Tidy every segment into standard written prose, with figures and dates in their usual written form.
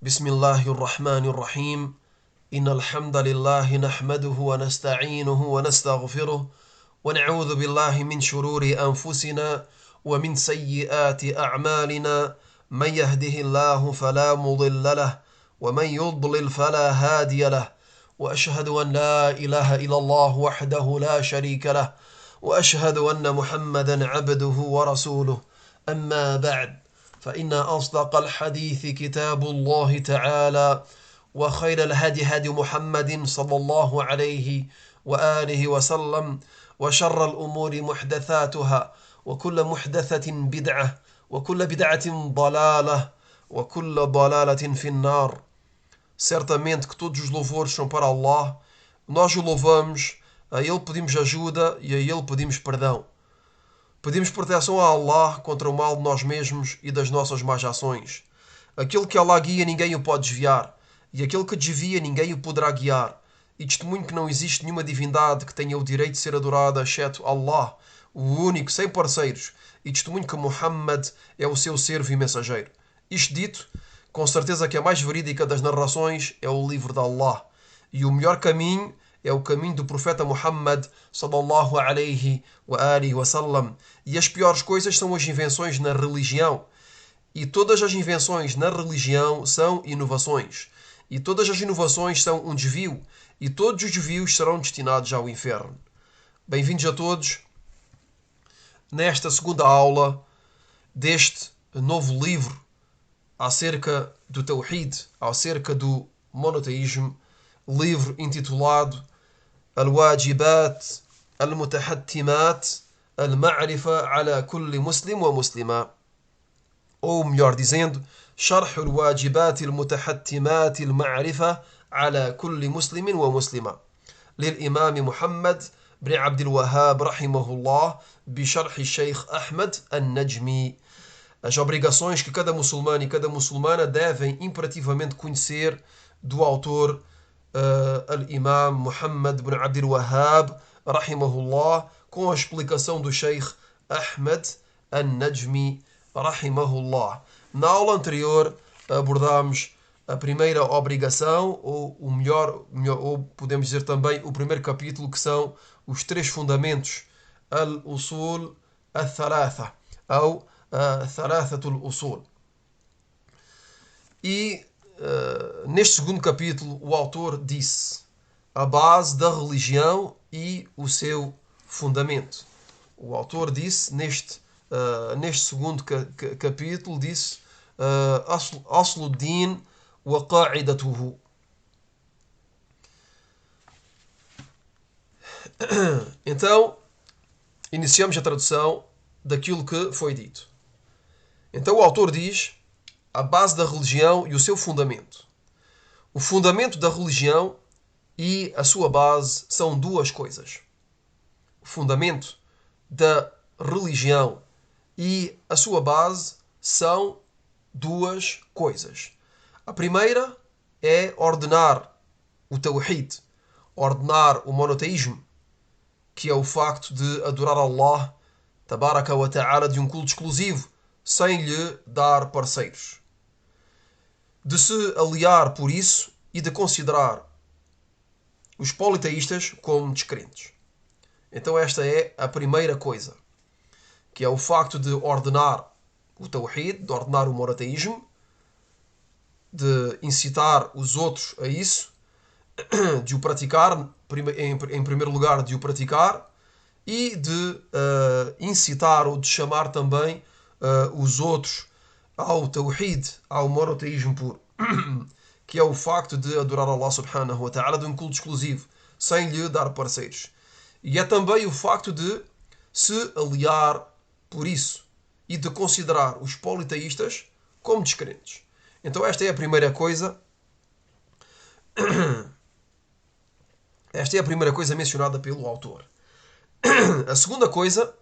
بسم الله الرحمن الرحيم إن الحمد لله نحمده ونستعينه ونستغفره ونعوذ بالله من شرور أنفسنا ومن سيئات أعمالنا من يهده الله فلا مضل له ومن يضلل فلا هادي له وأشهد أن لا إله إلا الله وحده لا شريك له وأشهد أن محمدا عبده ورسوله أما بعد فإن أصدق الحديث كتاب الله تعالى وخير الهدي هدي محمد صلى الله عليه وآله وسلم وشر الأمور محدثاتها وكل محدثة بدعة وكل بدعة ضلالة وكل ضلالة في النار. Certamente que todos os louvores são para Allah, nós o louvamos, a Ele pedimos ajuda e a Ele pedimos perdão. Pedimos proteção a Allah contra o mal de nós mesmos e das nossas más ações. Aquele que Allah guia, ninguém o pode desviar, e aquele que desvia, ninguém o poderá guiar. E testemunho que não existe nenhuma divindade que tenha o direito de ser adorada, exceto Allah, o único, sem parceiros, e testemunho que Muhammad é o seu servo e mensageiro. Isto dito, com certeza que a mais verídica das narrações é o livro de Allah, e o melhor caminho é o caminho do profeta Muhammad sallallahu alaihi wa alihi wa sallam. E as piores coisas são as invenções na religião. E todas as invenções na religião são inovações. E todas as inovações são um desvio. E todos os desvios serão destinados ao inferno. Bem-vindos a todos nesta segunda aula deste novo livro acerca do Tawhid, acerca do monoteísmo, livro intitulado Al-Wajibat Al-Mutahattimat Al-Ma'rifa ala kulli muslim wa muslima. Ou melhor dizendo, شرح الواجبات المتحتمات المعرفة على كل مسلم ومسلمة للإمام محمد بن عبد الوهاب رحمه الله بشرح الشيخ أحمد النجمي. As obrigações que cada muçulmano e cada muçulmana devem imperativamente conhecer do autor Al-Imam Muhammad ibn Abdul Wahhab rahimahullah, com a explicação do Sheikh Ahmed An-Najmi rahimahullah. Na aula anterior abordámos a primeira obrigação, ou o melhor, ou podemos dizer também o primeiro capítulo, que são os três fundamentos Al-Usul Al-Thalatha, ou Thalathatul Usul. E neste segundo capítulo o autor disse a base da religião e o seu fundamento. O autor disse neste segundo capítulo, disse Asluddin wa qa'idatuhu. Então, iniciamos a tradução daquilo que foi dito. Então o autor diz a base da religião e o seu fundamento. O fundamento da religião e a sua base são duas coisas. O fundamento da religião e a sua base são duas coisas. A primeira é ordenar o Tawhid, ordenar o monoteísmo, que é o facto de adorar Allah Tabaraka wa Ta'ala de um culto exclusivo, sem lhe dar parceiros. De se aliar por isso e de considerar os politeístas como descrentes. Então esta é a primeira coisa, que é o facto de ordenar o Tawhid, de ordenar o monoteísmo, de incitar os outros a isso, de o praticar, em primeiro lugar de o praticar, e de incitar ou de chamar também os outros ao Tawhid, ao monoteísmo puro, que é o facto de adorar Allah subhanahu wa ta'ala de um culto exclusivo, sem lhe dar parceiros. E é também o facto de se aliar por isso e de considerar os politeístas como descrentes. Então esta é a primeira coisa. Esta é a primeira coisa mencionada pelo autor. A segunda coisa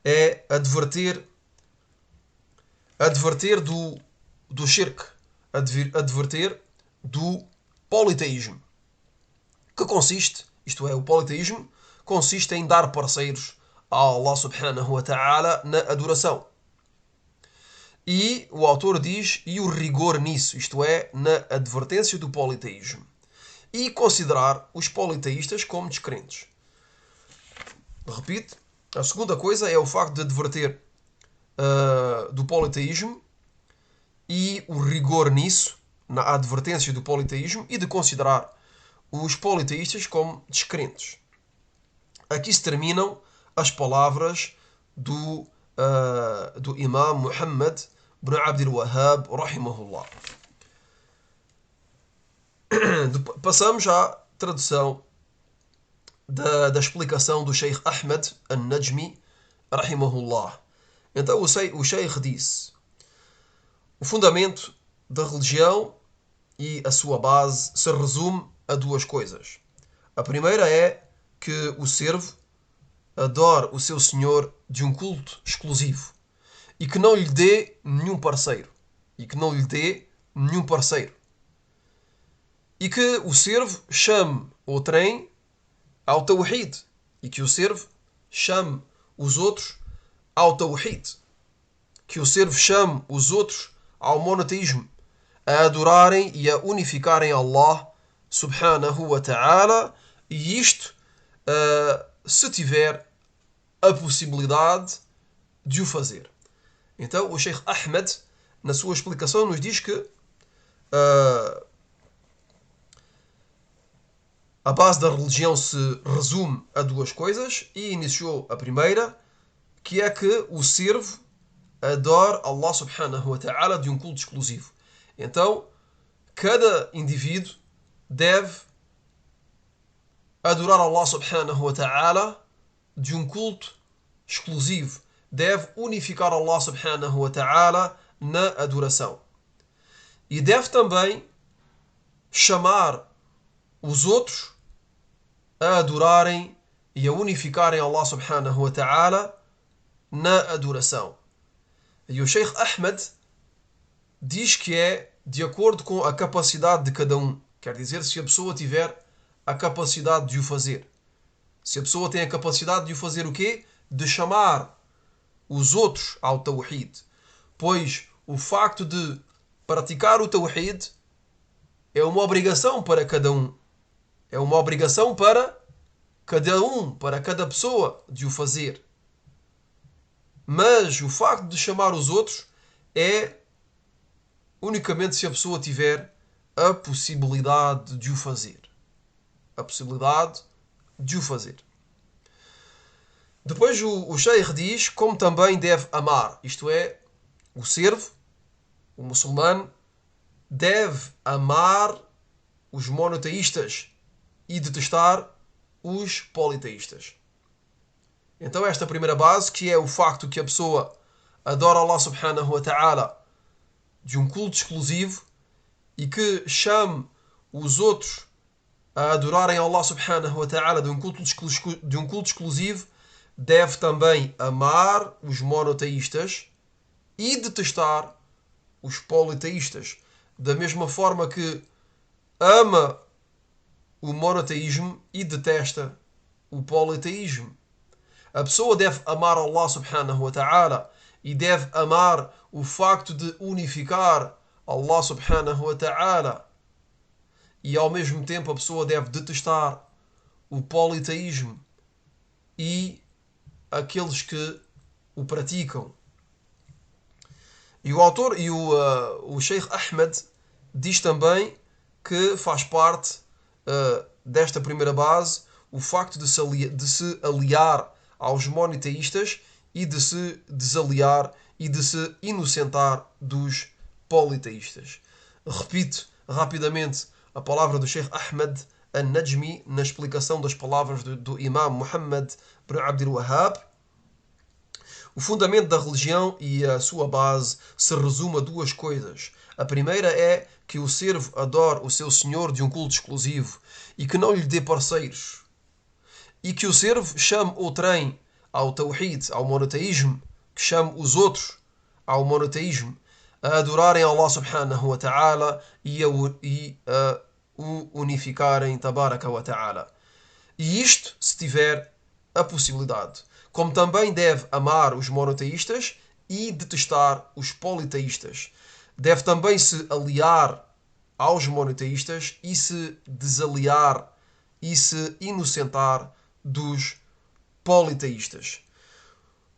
é adverter do shirk, adverter do politeísmo, que consiste, isto é, o politeísmo consiste em dar parceiros a Allah subhanahu wa ta'ala na adoração. E o autor diz, e o rigor nisso, isto é, na advertência do politeísmo. E considerar os politeístas como descrentes. Repito, a segunda coisa é o facto de adverter do politeísmo e o rigor nisso, na advertência do politeísmo, e de considerar os politeístas como descrentes. Aqui se terminam as palavras do Imam Muhammad ibn Abdul Wahhab, rahimahullah. Passamos à tradução da explicação do Sheikh Ahmed al-Najmi, rahimahullah. Então o Sheikh disse: o fundamento da religião e a sua base se resume a duas coisas. A primeira é que o servo adore o seu senhor de um culto exclusivo e que não lhe dê nenhum parceiro. E que não lhe dê nenhum parceiro. E que o servo chame outrem ao Tawhid. E que o servo chame os outros ao Tawhid. Que o servo chame os outros ao monoteísmo, a adorarem e a unificarem Allah subhanahu wa ta'ala, e isto se tiver a possibilidade de o fazer. Então o Sheikh Ahmed, na sua explicação, nos diz que a base da religião se resume a duas coisas, e iniciou a primeira, que é que o servo adora Allah subhanahu wa ta'ala de um culto exclusivo. Então, cada indivíduo deve adorar Allah subhanahu wa ta'ala de um culto exclusivo. Deve unificar Allah subhanahu wa ta'ala na adoração. E deve também chamar os outros a adorarem e a unificarem Allah subhanahu wa ta'ala na adoração. E o Sheikh Ahmed diz que é de acordo com a capacidade de cada um. Quer dizer, se a pessoa tiver a capacidade de o fazer. Se a pessoa tem a capacidade de o fazer o quê? De chamar os outros ao Tawhid. Pois o facto de praticar o Tawhid é uma obrigação para cada um. É uma obrigação para cada um, para cada pessoa de o fazer. Mas o facto de chamar os outros é unicamente se a pessoa tiver a possibilidade de o fazer. A possibilidade de o fazer. Depois o Sheikh diz como também deve amar. Isto é, o servo, o muçulmano, deve amar os monoteístas e detestar os politeístas. Então esta primeira base, que é o facto que a pessoa adora Allah subhanahu wa ta'ala de um culto exclusivo e que chame os outros a adorarem Allah subhanahu wa ta'ala de um culto exclusivo, deve também amar os monoteístas e detestar os politeístas. Da mesma forma que ama o monoteísmo e detesta o politeísmo. A pessoa deve amar Allah subhanahu wa ta'ala e deve amar o facto de unificar Allah subhanahu wa ta'ala. E ao mesmo tempo a pessoa deve detestar o politeísmo e aqueles que o praticam. E o autor e o Sheikh Ahmed diz também que faz parte desta primeira base o facto de se aliar aos monoteístas e de se desaliar e de se inocentar dos politeístas. Repito rapidamente a palavra do Sheikh Ahmed al-Najmi na explicação das palavras do Imam Muhammad ibn Abdul Wahhab. O fundamento da religião e a sua base se resume a duas coisas. A primeira é que o servo adore o seu senhor de um culto exclusivo e que não lhe dê parceiros. E que o servo chame outrem ao Tawhid, ao monoteísmo, que chame os outros ao monoteísmo, a adorarem Allah subhanahu wa ta'ala e a o unificarem tabaraka wa ta'ala. E isto se tiver a possibilidade. Como também deve amar os monoteístas e detestar os politeístas. Deve também se aliar aos monoteístas e se desaliar e se inocentar dos politeístas.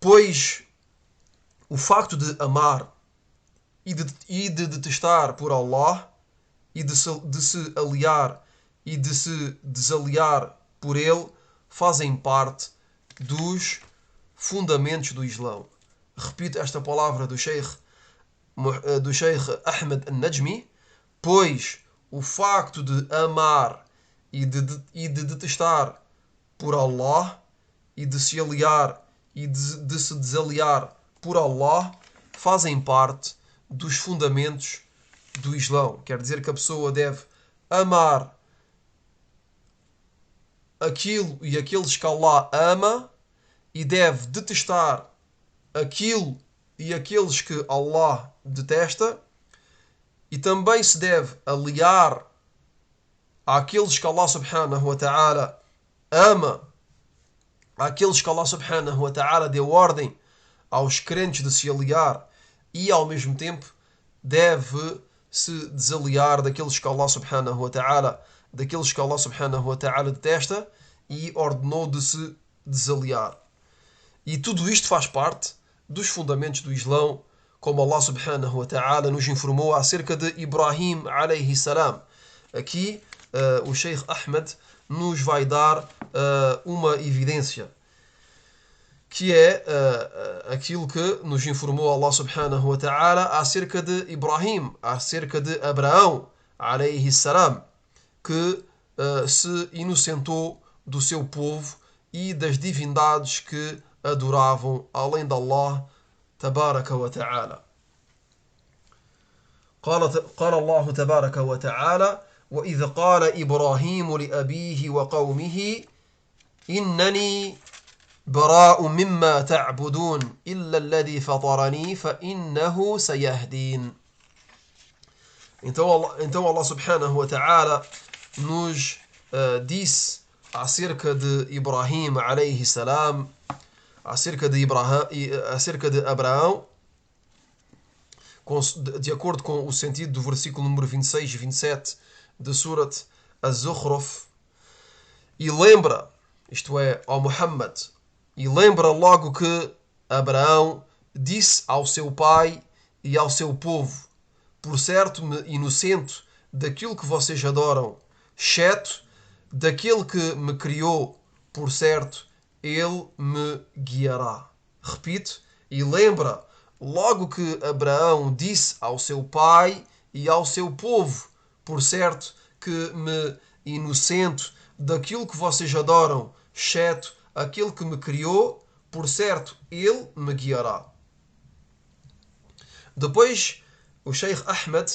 Pois o facto de amar e de detestar por Allah e de se aliar e de se desaliar por ele fazem parte dos fundamentos do Islão. Repito esta palavra do Sheikh Ahmed al-Najmi, pois o facto de amar e de detestar por Allah e de se aliar e de se desaliar por Allah fazem parte dos fundamentos do Islão. Quer dizer que a pessoa deve amar aquilo e aqueles que Allah ama e deve detestar aquilo e aqueles que Allah detesta, e também se deve aliar àqueles que Allah subhanahu wa ta'ala ama, àqueles que Allah subhanahu wa ta'ala deu ordem aos crentes de se aliar, e ao mesmo tempo deve se desaliar daqueles que Allah subhanahu wa ta'ala detesta e ordenou de se desaliar. E tudo isto faz parte dos fundamentos do Islão, como Allah subhanahu wa ta'ala nos informou acerca de Ibrahim alayhi salam. Aqui o Sheikh Ahmed nos vai dar uma evidência, que é aquilo que nos informou Allah subhanahu wa ta'ala acerca de Ibrahim, acerca de Abraão alayhi salam, que se inocentou do seu povo e das divindades que adoravam além de Allah tabaraka wa ta'ala. قال الله تبارك وتعالى: وإذ قال إبراهيم لأبيه وقومه إنني براء مما تعبدون إلا الذي فطرني فإنه سيهدين. Então Allah subhanahu wa ta'ala nos disse acerca de Ibrahim alayhi salam, acerca de Abraão, de acordo com o sentido do versículo número 26 e 27 de Surat Az-Zukhruf, e lembra, isto é, ao Muhammad, e lembra logo que Abraão disse ao seu pai e ao seu povo: por certo me inocento daquilo que vocês adoram, exceto daquele que me criou, por certo ele me guiará. Repito, e lembra logo que Abraão disse ao seu pai e ao seu povo: por certo que me inocento daquilo que vocês adoram, exceto aquele que me criou, por certo ele me guiará. Depois o Sheikh Ahmed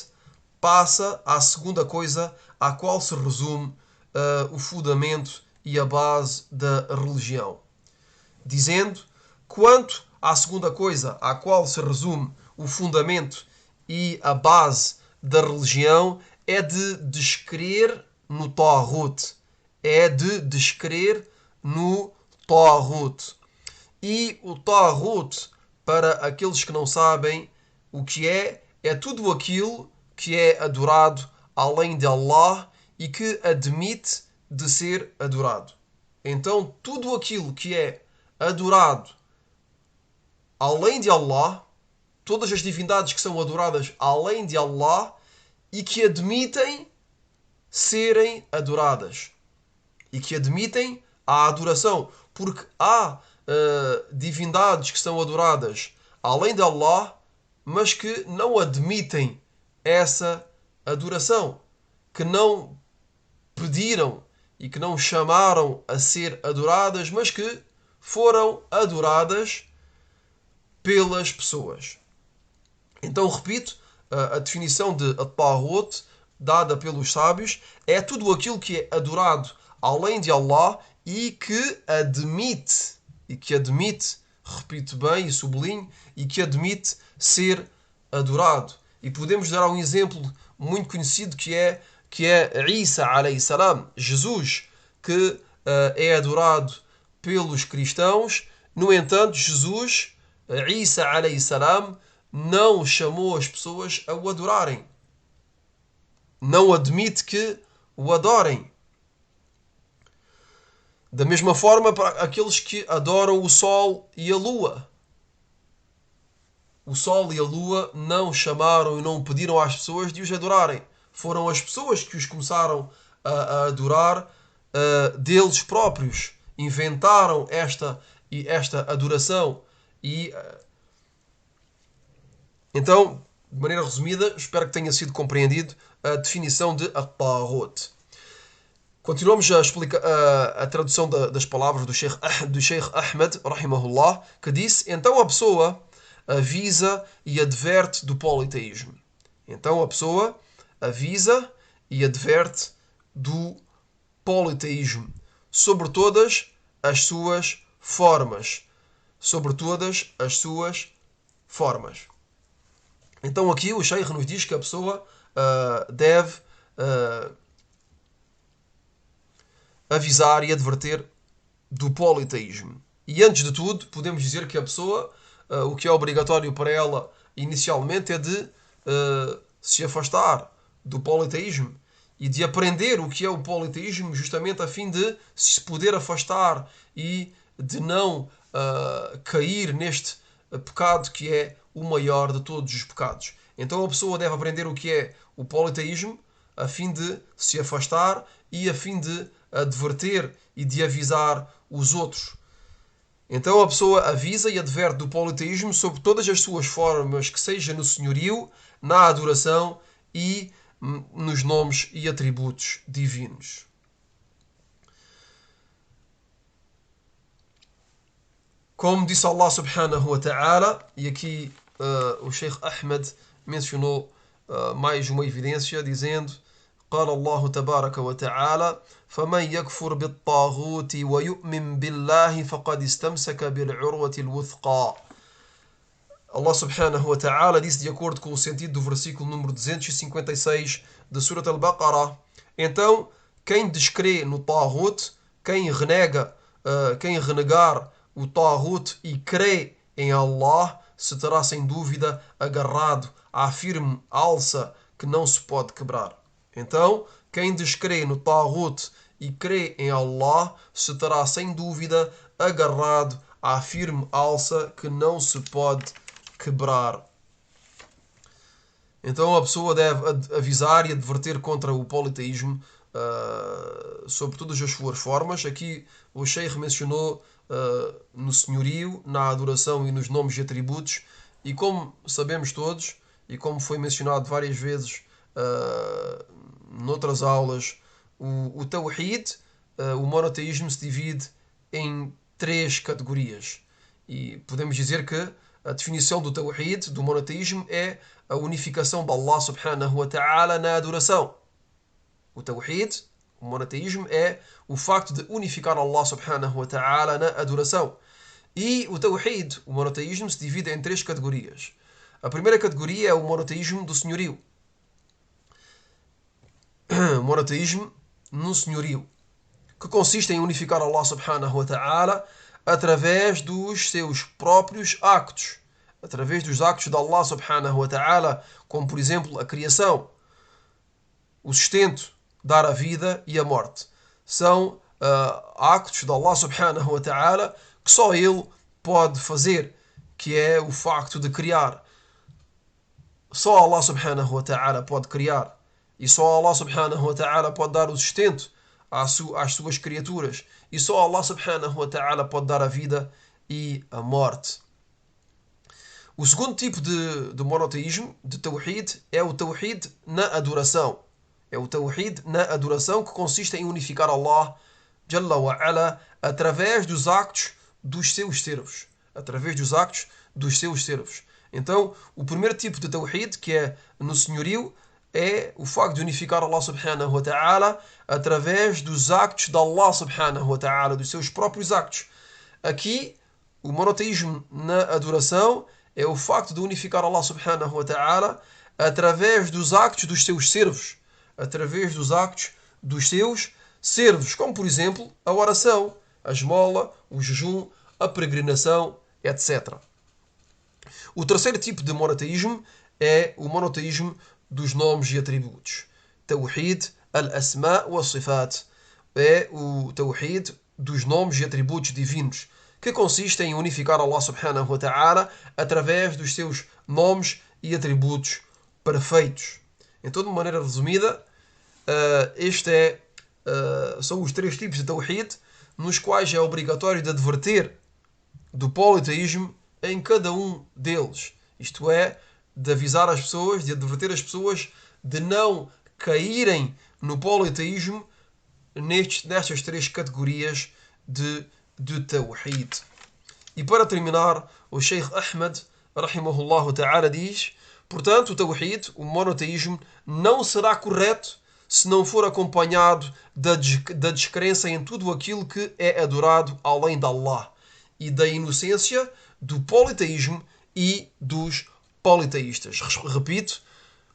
passa à segunda coisa à qual se resume o fundamento e a base da religião, dizendo: quanto à segunda coisa à qual se resume o fundamento e a base da religião, é de descrer no Taghut. É de descrer no Taghut. E o Taghut, para aqueles que não sabem o que é tudo aquilo que é adorado além de Allah e que admite de ser adorado. Então, tudo aquilo que é adorado além de Allah, todas as divindades que são adoradas além de Allah e que admitem serem adoradas e que admitem a adoração, porque há divindades que são adoradas além de Allah, mas que não admitem essa adoração, que não pediram e que não chamaram a ser adoradas, mas que foram adoradas pelas pessoas. Então, repito, a definição de Taghut dada pelos sábios é tudo aquilo que é adorado além de Allah e que admite, repito bem e sublinho, e que admite ser adorado. E podemos dar um exemplo muito conhecido que é Isa alayhi salam, Jesus, que é adorado pelos cristãos. No entanto, Jesus Isa alayhi salam não chamou as pessoas a o adorarem. Não admite que o adorem. Da mesma forma, para aqueles que adoram o sol e a lua. O sol e a lua não chamaram e não pediram às pessoas de os adorarem. Foram as pessoas que os começaram a adorar deles próprios. Inventaram esta adoração. E então, de maneira resumida, espero que tenha sido compreendido a definição de at-taghut. Continuamos a explicar a tradução das palavras do Sheikh Ahmed, rahimahullah, que disse: então a pessoa avisa e adverte do politeísmo. Então a pessoa avisa e adverte do politeísmo sobre todas as suas formas. Sobre todas as suas formas. Então aqui o Sheikh nos diz que a pessoa deve avisar e adverter do politeísmo. E antes de tudo, podemos dizer que a pessoa, o que é obrigatório para ela inicialmente é de se afastar do politeísmo e de aprender o que é o politeísmo, justamente a fim de se poder afastar e de não cair neste pecado que é o maior de todos os pecados. Então a pessoa deve aprender o que é o politeísmo a fim de se afastar e a fim de adverter e de avisar os outros. Então a pessoa avisa e adverte do politeísmo sobre todas as suas formas, que seja no senhorio, na adoração e nos nomes e atributos divinos. Como disse Allah subhanahu wa ta'ala, e aqui o Sheikh Ahmed mencionou mais uma evidência, dizendo: قال الله تبارك وتعالى فمن يكفر بالطاغوت ويؤمن بالله فقد استمسك بالعروة الوثقى. Allah subhanahu wa ta'ala disse, de acordo com o sentido do versículo número 256 de Surat al-Baqarah: então quem descrê no Taghut, quem renegar o Taghut e crê em Allah, se terá sem dúvida agarrado à firme alça que não se pode quebrar. Então, quem descrê no Taghut e crê em Allah, se terá sem dúvida agarrado à firme alça que não se pode quebrar. Então a pessoa deve avisar e adverter contra o politeísmo sobre todas as suas formas. Aqui o Sheikh mencionou no senhorio, na adoração e nos nomes e atributos. E como sabemos todos, e como foi mencionado várias vezes noutras aulas, o Tawhid, o monoteísmo, se divide em 3 categorias. E podemos dizer que a definição do Tawhid, do monoteísmo, é a unificação de Allah subhanahu wa ta'ala na adoração. O Tawhid, o monoteísmo, é o facto de unificar Allah subhanahu wa ta'ala na adoração. E o Tawhid, o monoteísmo, se divide em 3 categorias. A primeira categoria é o monoteísmo do senhorio. O monoteísmo no senhorio, que consiste em unificar Allah subhanahu wa ta'ala através dos seus próprios actos, através dos actos de Allah subhanahu wa ta'ala, como por exemplo a criação, o sustento, dar a vida e a morte. São actos de Allah subhanahu wa ta'ala que só Ele pode fazer, que é o facto de criar. Só Allah subhanahu wa ta'ala pode criar. E só Allah subhanahu wa ta'ala pode dar o sustento às suas criaturas. E só Allah subhanahu wa ta'ala pode dar a vida e a morte. O segundo tipo de monoteísmo, de Tawhid, é o Tawhid na adoração. É o Tawhid na adoração, que consiste em unificar Allah Jalla wa Ala através dos actos dos seus servos. Através dos actos dos seus servos. Então, o primeiro tipo de Tawhid, que é no senhorio, é o facto de unificar Allah subhanahu wa ta'ala através dos actos de Allah subhanahu wa ta'ala, dos seus próprios actos. Aqui, o monoteísmo na adoração é o facto de unificar Allah subhanahu wa ta'ala através dos actos dos seus servos. Através dos actos dos seus servos, como por exemplo a oração, a esmola, o jejum, a peregrinação, etc. O terceiro tipo de monoteísmo é o monoteísmo dos nomes e atributos. Tawhid al-asma wa sifat. É o tawhid dos nomes e atributos divinos, que consiste em unificar Allah subhanahu wa ta'ala através dos seus nomes e atributos perfeitos. Então, de maneira resumida, são os três tipos de tawhid nos quais é obrigatório de adverter do politeísmo em cada um deles. Isto é, de avisar as pessoas, de adverter as pessoas de não caírem no politeísmo nestas três categorias de tawhid. E para terminar, o Sheikh Ahmed, rahimahullah ta'ala, diz: portanto, o tawhid, o monoteísmo, não será correto se não for acompanhado da descrença em tudo aquilo que é adorado além de Allah e da inocência do politeísmo e dos politeístas. Repito,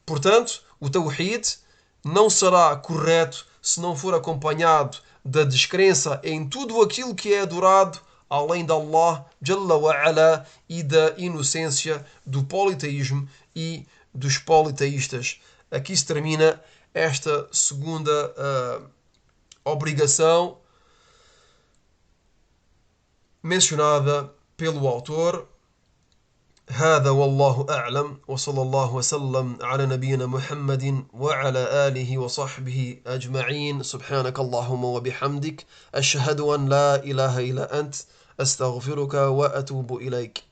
portanto, o tawhid não será correto se não for acompanhado da descrença em tudo aquilo que é adorado além de Allah Jalla wa Ala e da inocência do politeísmo e dos politeístas. Aqui se termina esta segunda obrigação mencionada pelo autor. هذا والله أعلم وصلى الله وسلم على نبينا محمد وعلى آله وصحبه أجمعين سبحانك اللهم وبحمدك أشهد أن لا إله إلا أنت أستغفرك وأتوب إليك